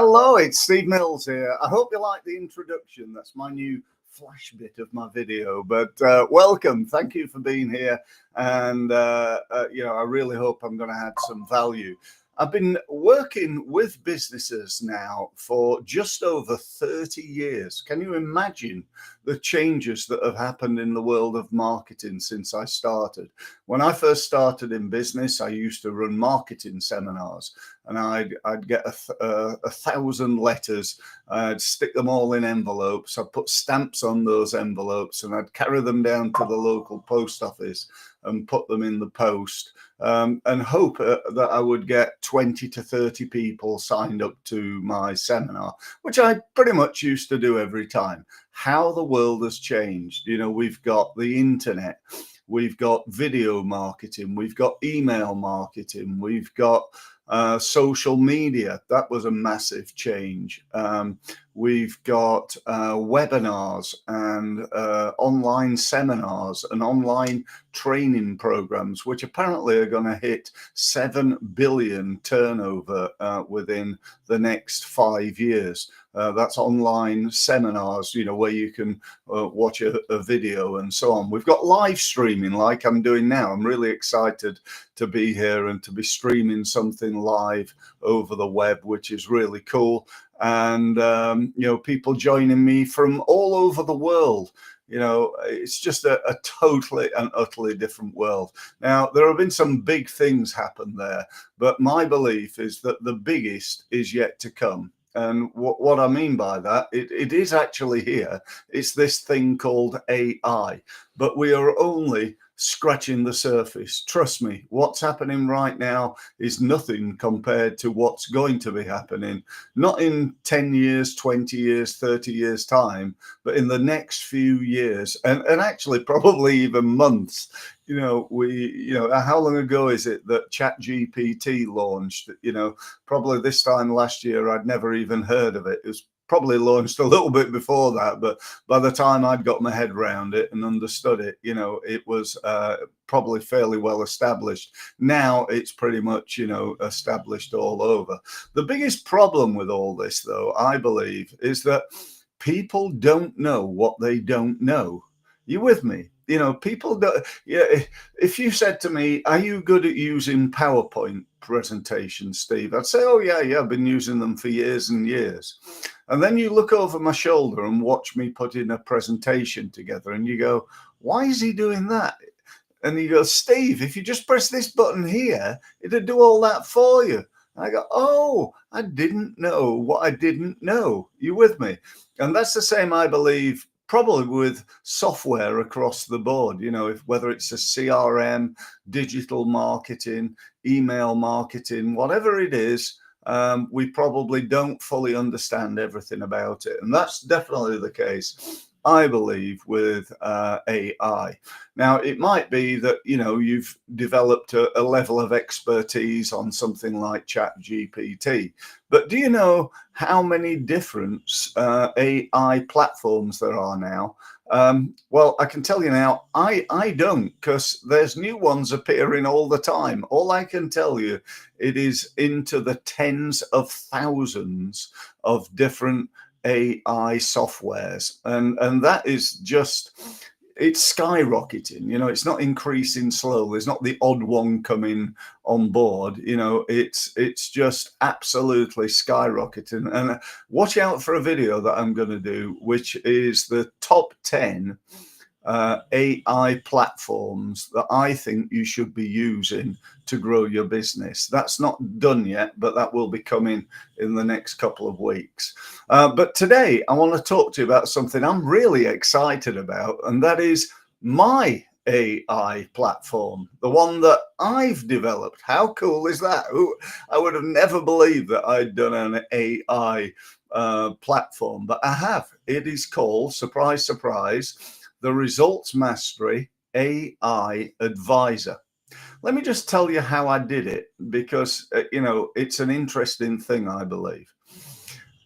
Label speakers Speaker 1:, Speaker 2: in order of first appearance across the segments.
Speaker 1: Hello, it's Steve Mills here. I hope you like the introduction. That's my new flash bit of my video. But welcome. Thank you for being here. And, I really hope I'm going to add some value. I've been working with businesses now for just over 30 years. Can you imagine the changes that have happened in the world of marketing since I started? When I first started in business, I used to run marketing seminars, and I'd get a 1,000 letters. I'd stick them all in envelopes. I'd put stamps on those envelopes, and I'd carry them down to the local post office and put them in the post, and hope that I would get 20 to 30 people signed up to my seminar, which I pretty much used to do every time. How the world has changed. We've got the internet, we've got video marketing, we've got email marketing, we've got social media. That was a massive change. We've got webinars and online seminars and online training programs, which apparently are going to hit 7 billion turnover within the next 5 years. That's online seminars, where you can watch a video and so on. We've got live streaming like I'm doing now. I'm really excited to be here and to be streaming something live over the web, which is really cool. And, people joining me from all over the world. It's just a totally and utterly different world. Now, there have been some big things happen there, but my belief is that the biggest is yet to come. And what I mean by that, it is actually here. It's this thing called AI, but we are only scratching the surface. Trust me, what's happening right now is nothing compared to what's going to be happening, not in 10 years, 20 years, 30 years time, but in the next few years, and actually probably even months. How long ago is it that ChatGPT launched? Probably this time last year, I'd never even heard of it. It was probably launched a little bit before that, but by the time I'd got my head around it and understood it, it was probably fairly well established. Now it's pretty much, established all over. The biggest problem with all this, though, I believe, is that people don't know what they don't know. You with me? People don't. Yeah. If you said to me, "Are you good at using PowerPoint presentations, Steve?" I'd say, "Oh yeah, I've been using them for years and years." And then you look over my shoulder and watch me putting a presentation together, and you go, "Why is he doing that?" And you go, "Steve, if you just press this button here, it'd do all that for you." And I go, "Oh, I didn't know what I didn't know." You with me? And that's the same, I believe, probably with software across the board, whether it's a CRM, digital marketing, email marketing, whatever it is, we probably don't fully understand everything about it. And that's definitely the case, I believe, with AI. Now, it might be that, you've developed a level of expertise on something like ChatGPT, but do you know how many different AI platforms there are now? Well, I can tell you now, I don't, because there's new ones appearing all the time. All I can tell you, it is into the tens of thousands of different AI softwares, and that is just, it's skyrocketing. It's not increasing slowly. It's not the odd one coming on board. It's just absolutely skyrocketing. And watch out for a video that I'm going to do, which is the top 10 AI platforms that I think you should be using to grow your business. That's not done yet, but that will be coming in the next couple of weeks. But today I want to talk to you about something I'm really excited about, and that is my AI platform, the one that I've developed. How cool is that? I would have never believed that I'd done an AI platform, but I have. It is called, surprise, surprise, the Results Mastery AI Advisor. Let me just tell you how I did it, because, it's an interesting thing, I believe.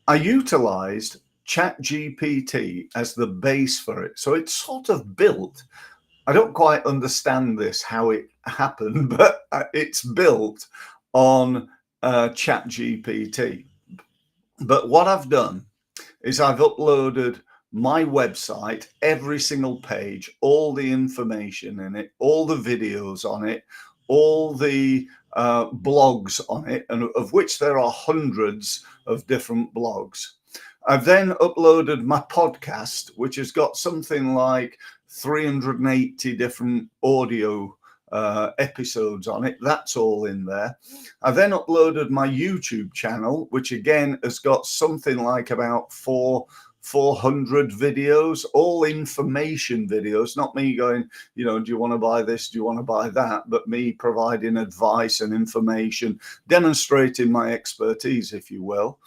Speaker 1: I utilized ChatGPT as the base for it. So it's sort of built. I don't quite understand this, how it happened, but it's built on ChatGPT. But what I've done is I've uploaded my website, every single page, all the information in it, all the videos on it, all the blogs on it, and of which there are hundreds of different blogs. I've then uploaded my podcast, which has got something like 380 different audio episodes on it. That's all in there. I then uploaded my YouTube channel, which again has got something like about 400 videos, all information videos, not me going, you know, do you want to buy this? Do you want to buy that? But me providing advice and information, demonstrating my expertise, if you will.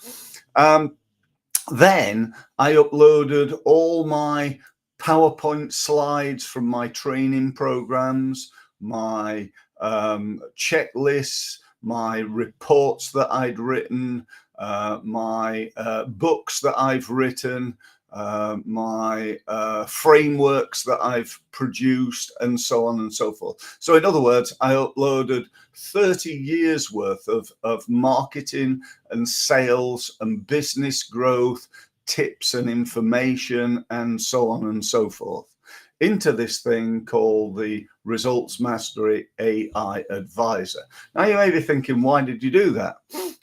Speaker 1: Then I uploaded all my PowerPoint slides from my training programs, my checklists, my reports that I'd written, my books that I've written, my frameworks that I've produced, and so on and so forth. So in other words, I uploaded 30 years worth of marketing and sales and business growth tips and information and so on and so forth into this thing called the Results Mastery AI Advisor. Now you may be thinking, why did you do that?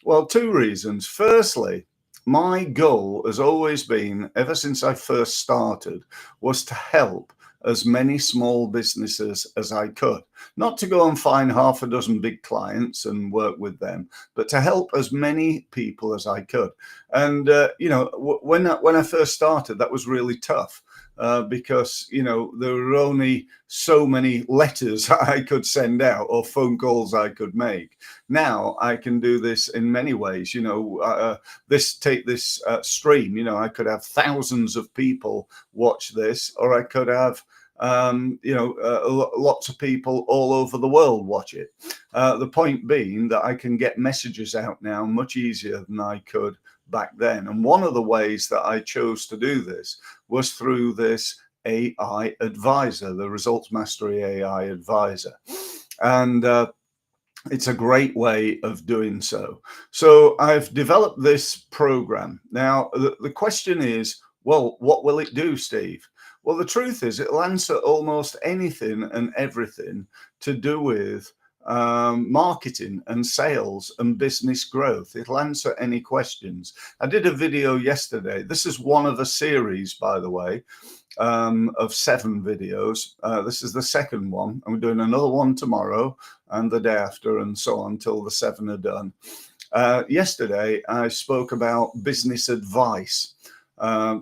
Speaker 1: Well, two reasons. Firstly, my goal has always been, ever since I first started, was to help as many small businesses as I could. Not to go and find half a dozen big clients and work with them, but to help as many people as I could. And, you know, when I first started, that was really tough. Because, you know, there were only so many letters I could send out or phone calls I could make. Now I can do this in many ways. You know, take this stream. You know, I could have thousands of people watch this, or I could have you know, lots of people all over the world watch it. The point being that I can get messages out now much easier than I could back then. And one of the ways that I chose to do this was through this AI advisor, the Results Mastery AI Advisor. And it's a great way of doing so. So I've developed this program. Now, the question is, well, what will it do, Steve? Well, the truth is it'll answer almost anything and everything to do with marketing and sales and business growth. It'll answer any questions. I did a video yesterday. This is one of a series, by the way, of 7 videos. This is the second one. I'm doing another one tomorrow and the day after, and so on until the 7 are done. Yesterday, I spoke about business advice.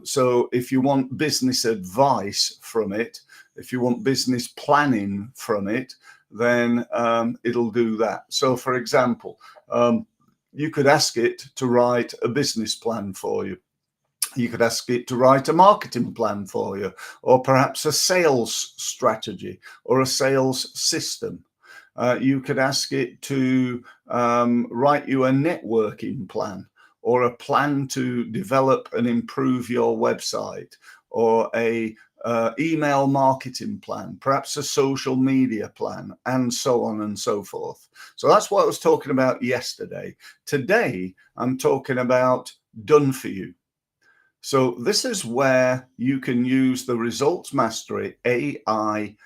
Speaker 1: So if you want business advice from it, if you want business planning from it, then it'll do that. So for example, you could ask it to write a business plan for you. You could ask it to write a marketing plan for you, or perhaps a sales strategy or a sales system. You could ask it to write you a networking plan, or a plan to develop and improve your website, or a email marketing plan, perhaps a social media plan, and so on and so forth. So that's what I was talking about yesterday. Today, I'm talking about done for you. So this is where you can use the Results Mastery AI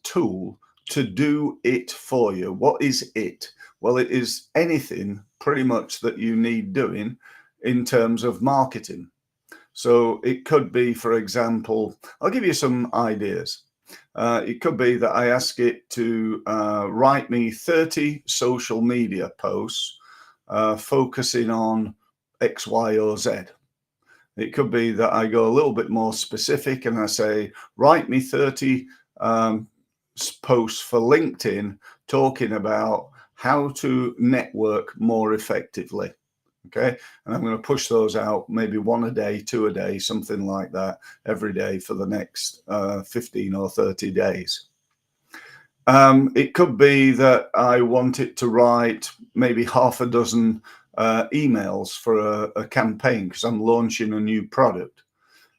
Speaker 1: tool to do it for you. What is it? Well, it is anything pretty much that you need doing in terms of marketing. So it could be, for example, I'll give you some ideas. It could be that I ask it to write me 30 social media posts focusing on X, Y, or Z. It could be that I go a little bit more specific and I say, write me 30 posts for LinkedIn talking about how to network more effectively. Okay. And I'm going to push those out, maybe 1 a day, 2 a day, something like that, every day for the next 15 or 30 days. It could be that I want it to write maybe half a dozen emails for a campaign because I'm launching a new product.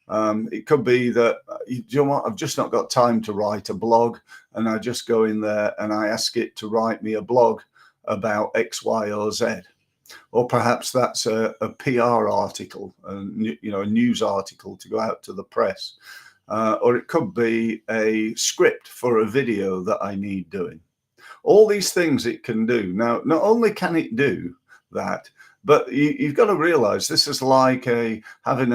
Speaker 1: It could be that, you know what, I've just not got time to write a blog, and I just go in there and I ask it to write me a blog about X, Y, or Z. or perhaps that's a PR article, a news article to go out to the press, or it could be a script for a video that I need doing. All these things it can do. Now, not only can it do that, but you've got to realize this is like having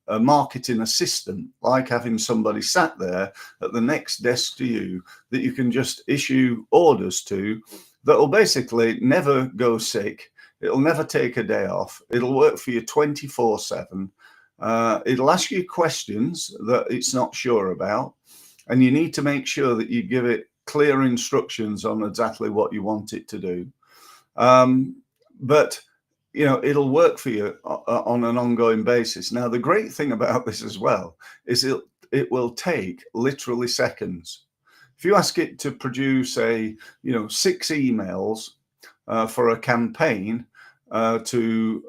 Speaker 1: a marketing assistant, like having somebody sat there at the next desk to you that you can just issue orders to, that will basically never go sick. It'll never take a day off. It'll work for you 24/7. It'll ask you questions that it's not sure about, and you need to make sure that you give it clear instructions on exactly what you want it to do. But it'll work for you on an ongoing basis. Now, the great thing about this as well is it will take literally seconds. If you ask it to produce 6 emails for a campaign to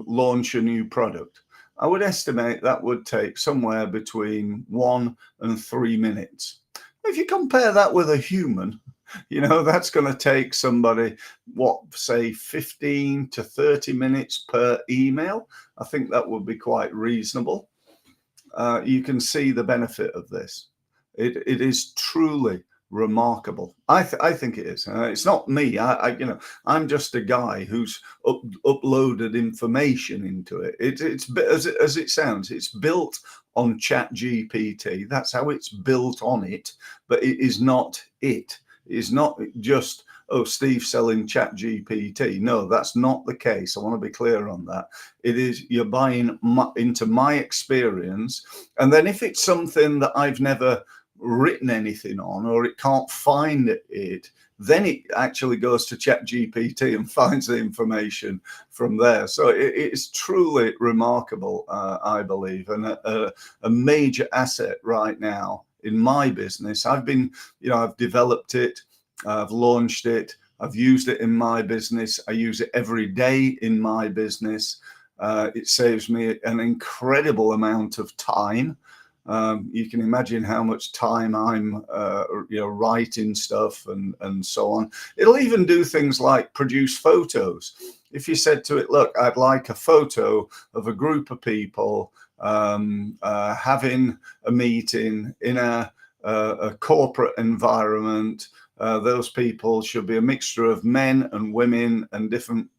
Speaker 1: launch a new product, I would estimate that would take somewhere between 1 and 3 minutes. If you compare that with a human, that's going to take somebody, say 15 to 30 minutes per email. I think that would be quite reasonable. You can see the benefit of this. It is truly remarkable. I think it is. It's not me. I'm just a guy who's uploaded information into it. It's as it sounds. It's built on ChatGPT. That's how it's built on it. But it is not it. It is not just, oh, Steve selling ChatGPT. No, that's not the case. I want to be clear on that. It is, you're buying into my experience, and then if it's something that I've never written anything on, or it can't find it, then it actually goes to ChatGPT and finds the information from there. So it's truly remarkable, I believe, and a major asset right now in my business. I've developed it, I've launched it, I've used it in my business. I use it every day in my business. It saves me an incredible amount of time. You can imagine how much time I'm, writing stuff and so on. It'll even do things like produce photos. If you said to it, look, I'd like a photo of a group of people having a meeting in a corporate environment. Those people should be a mixture of men and women and different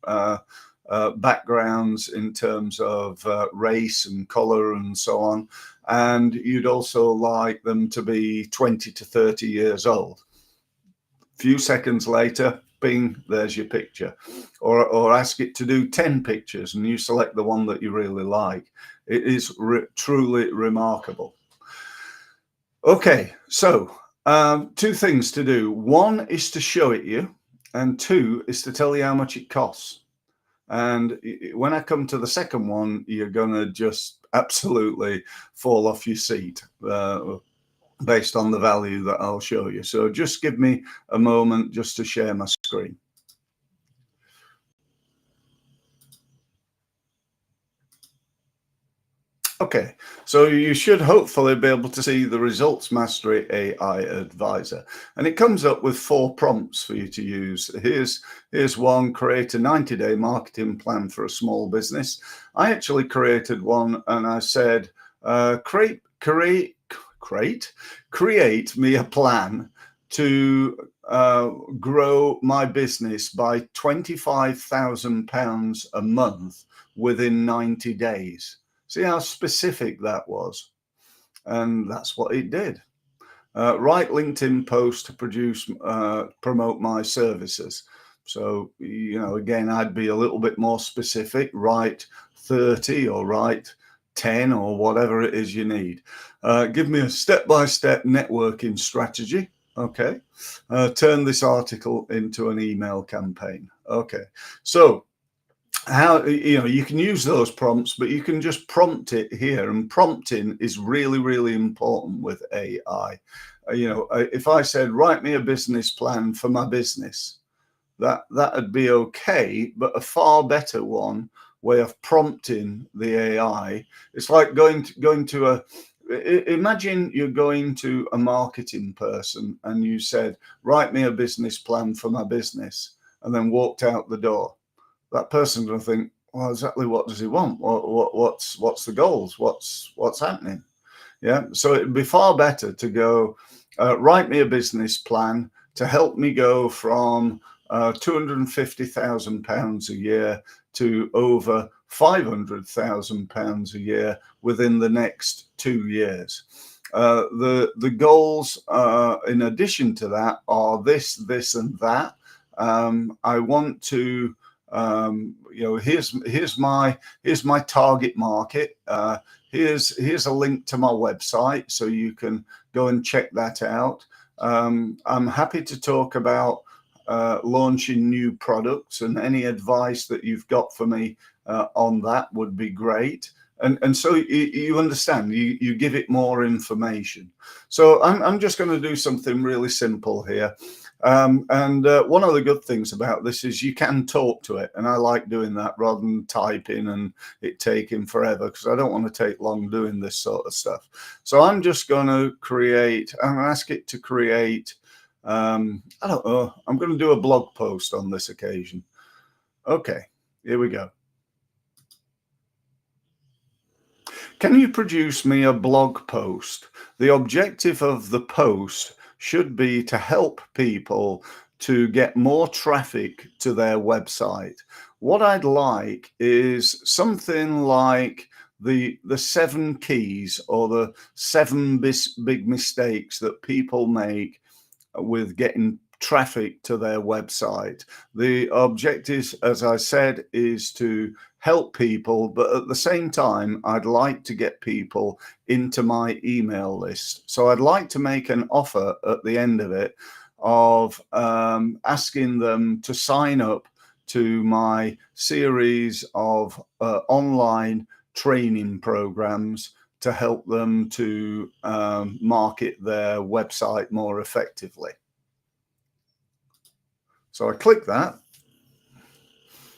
Speaker 1: backgrounds in terms of race and color and so on. And you'd also like them to be 20 to 30 years old. A few seconds later, bing, there's your picture. Or ask it to do 10 pictures and you select the one that you really like. It is truly remarkable. Okay, so 2 things to do. 1 is to show it you, and 2 is to tell you how much it costs. And when I come to the second one, you're going to just absolutely fall off your seat based on the value that I'll show you. So just give me a moment just to share my screen. Okay, so you should hopefully be able to see the Results Mastery AI Advisor, and it comes up with 4 prompts for you to use. Here's one: create a 90-day marketing plan for a small business. I actually created one, and I said, create me a plan to grow my business by £25,000 a month within 90 days. See how specific that was? And that's what it did. Write LinkedIn post to promote my services. So, again, I'd be a little bit more specific. Write 30 or write 10 or whatever it is you need. Give me a step-by-step networking strategy. Okay. Turn this article into an email campaign. Okay. So, how you can use those prompts, but you can just prompt it here, and prompting is really, really important with AI. If I said, write me a business plan for my business, that'd be okay, but a far better way of prompting the AI, it's like going to imagine you're going to a marketing person and you said, write me a business plan for my business, and then walked out the door. that person's going to think, well, exactly what does he want? What's the goals? What's happening? Yeah. So it'd be far better to go write me a business plan to help me go from £250,000 a year to over £500,000 a year within the next 2 years. The goals, in addition to that, are this, and that. I want to, here's my target market. Here's a link to my website so you can go and check that out. I'm happy to talk about launching new products, and any advice that you've got for me on that would be great. And so you understand, you give it more information. So I'm just going to do something really simple here. One of the good things about this is you can talk to it, and I like doing that rather than typing and it taking forever, because I don't want to take long doing this sort of stuff. So I'm just going to ask it to create, I don't know, I'm going to do a blog post on this occasion. Okay, here we go. Can you produce me a blog post? The objective of the post should be to help people to get more traffic to their website. What I'd like is something like the 7 keys, or the 7 big mistakes that people make with getting traffic to their website. The objective, as I said, is to help people, but at the same time, I'd like to get people into my email list. So I'd like to make an offer at the end of it of asking them to sign up to my series of online training programs to help them to market their website more effectively. So I click that.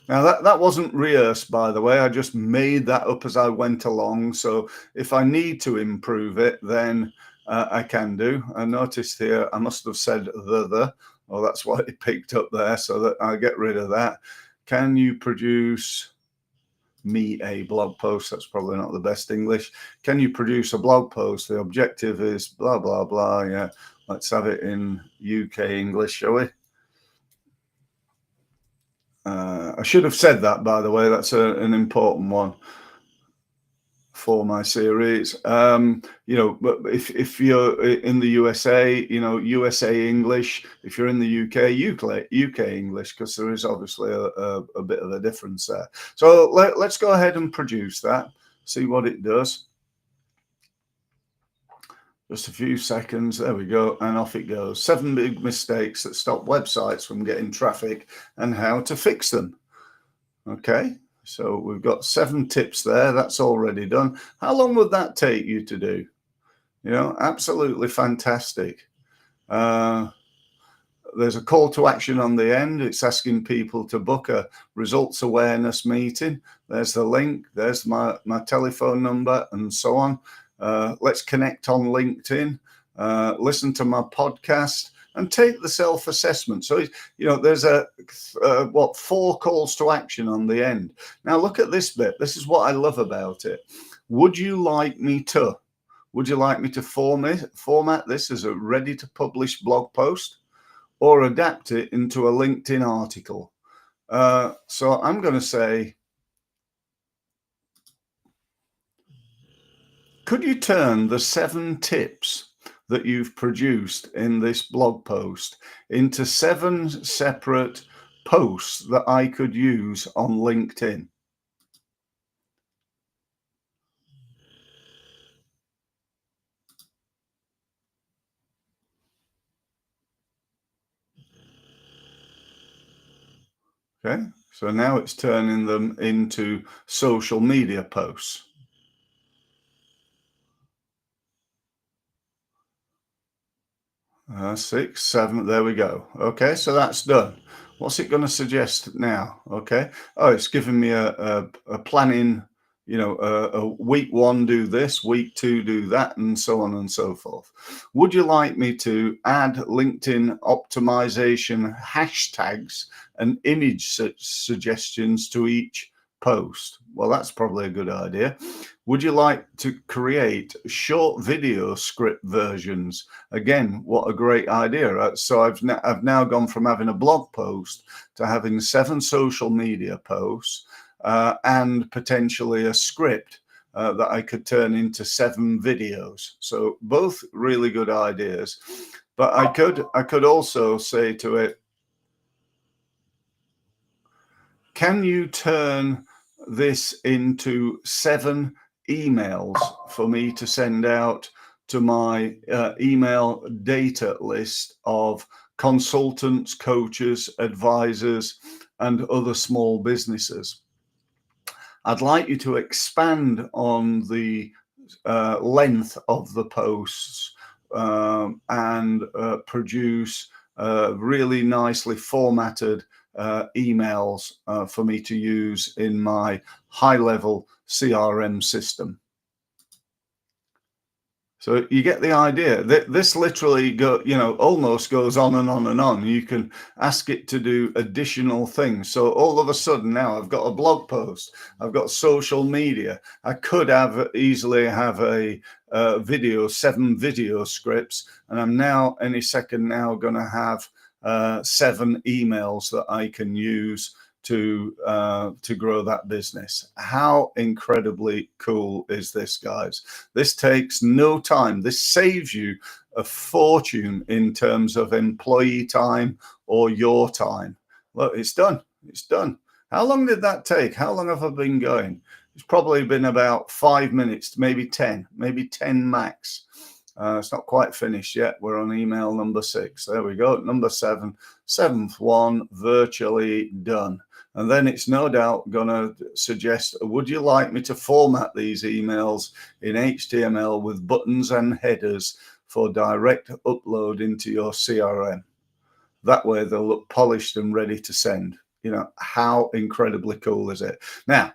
Speaker 1: Now that wasn't rehearsed, by the way. I just made that up as I went along. So if I need to improve it, then I can do. I noticed here I must have said the. Oh, that's why it picked up there, so that I get rid of that. Can you produce me a blog post? That's probably not the best English. Can you produce a blog post? The objective is blah, blah, blah. Yeah, let's have it in UK English, shall we? I should have said that, by the way. That's an important one for my series. But if you're in the USA, USA English. If you're in the UK English, because there is obviously a bit of a difference there. So let's go ahead and produce that, see what it does. Just a few seconds. There we go. And off it goes. 7 big mistakes that stop websites from getting traffic and how to fix them. Okay. So we've got 7 tips there. That's already done. How long would that take you to do? Absolutely fantastic. There's a call to action on the end. It's asking people to book a results awareness meeting. There's the link. There's my telephone number, and so on. Let's connect on LinkedIn. Listen to my podcast and take the self-assessment. So, there's 4 calls to action on the end. Now, look at this bit. This is what I love about it. Would you like me to format this as a ready to publish blog post, or adapt it into a LinkedIn article? So I'm going to say, could you turn the 7 tips that you've produced in this blog post into 7 separate posts that I could use on LinkedIn? Okay, so now it's turning them into social media posts. 6, 7, there we go. Okay, so that's done. What's it going to suggest now? Okay. Oh, it's giving me a planning, week 1 do this, week 2 do that, and so on and so forth. Would you like me to add LinkedIn optimization hashtags and image suggestions to each post? Well, that's probably a good idea. Would you like to create short video script versions? Again, what a great idea. So I've now gone from having a blog post to having 7 social media posts, and potentially a script that I could turn into 7 videos. So both really good ideas. But I could also say to it, can you turn this into 7 emails for me to send out to my email data list of consultants, coaches, advisors, and other small businesses? I'd like you to expand on the length of the posts and produce really nicely formatted emails for me to use in my high-level CRM system. So you get the idea. This literally almost goes on and on and on. You can ask it to do additional things. So all of a sudden now I've got a blog post, I've got social media. I could easily have a video, 7 video scripts, and I'm now any second now going to have 7 emails that I can use to grow that business. How incredibly cool is this, guys? This takes no time. This saves you a fortune in terms of employee time or your time. Look, it's done. It's done. How long did that take? How long have I been going? It's probably been about 5 minutes, maybe 10 max. It's not quite finished yet. We're on email number 6. There we go. Number 7, 7th one, virtually done. And then it's no doubt going to suggest, would you like me to format these emails in HTML with buttons and headers for direct upload into your CRM? That way they'll look polished and ready to send. How incredibly cool is it? Now,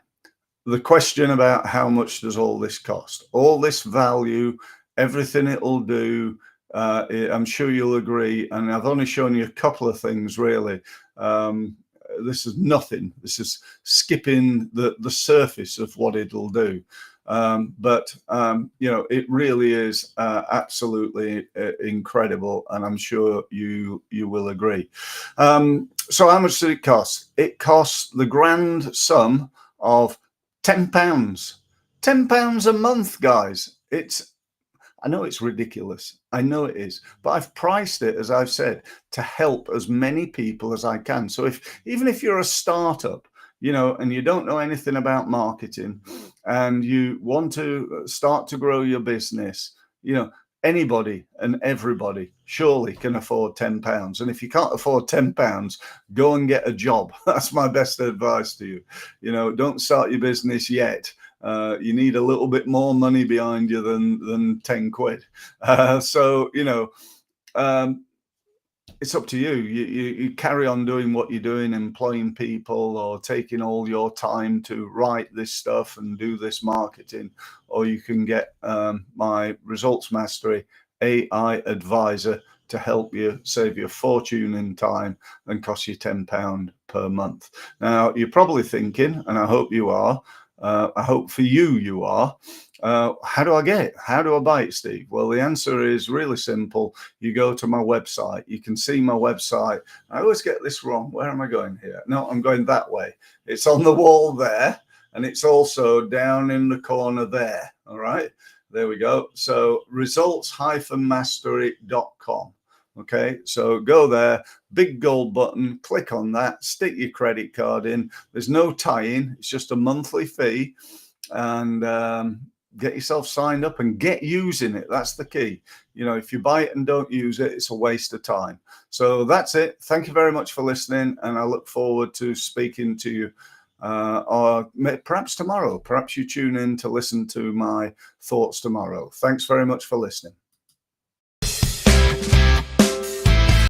Speaker 1: the question about how much does all this cost? All this value, everything it'll do, I'm sure you'll agree. And I've only shown you a couple of things, really. This is nothing. This is skipping the surface of what it'll do. But it really is absolutely incredible, and I'm sure you will agree. So how much did it cost? It costs the grand sum of £10. £10 a month, guys. I know it's ridiculous. I know it is, but I've priced it, as I've said, to help as many people as I can. So even if you're a startup, and you don't know anything about marketing and you want to start to grow your business, anybody and everybody surely can afford £10. And if you can't afford £10, go and get a job. That's my best advice to you. Don't start your business yet. You need a little bit more money behind you than 10 quid. It's up to you. You carry on doing what you're doing, employing people or taking all your time to write this stuff and do this marketing, or you can get my Results Mastery AI advisor to help you save your fortune in time and cost you £10 per month. Now, you're probably thinking, and I hope you are, I hope for you are, how do I get it? How do I buy it, Steve? Well, the answer is really simple. You go to my website. You can see my website. I always get this wrong. Where am I going here? No, I'm going that way. It's on the wall there, and it's also down in the corner there. All right, there we go. So results-mastery.com. Okay, so go there, big gold button, click on that, stick your credit card in. There's no tie-in, it's just a monthly fee, and get yourself signed up and get using it. That's the key. If you buy it and don't use it, it's a waste of time. So that's it. Thank you very much for listening, and I look forward to speaking to you or perhaps tomorrow. Perhaps you tune in to listen to my thoughts tomorrow. Thanks very much for listening.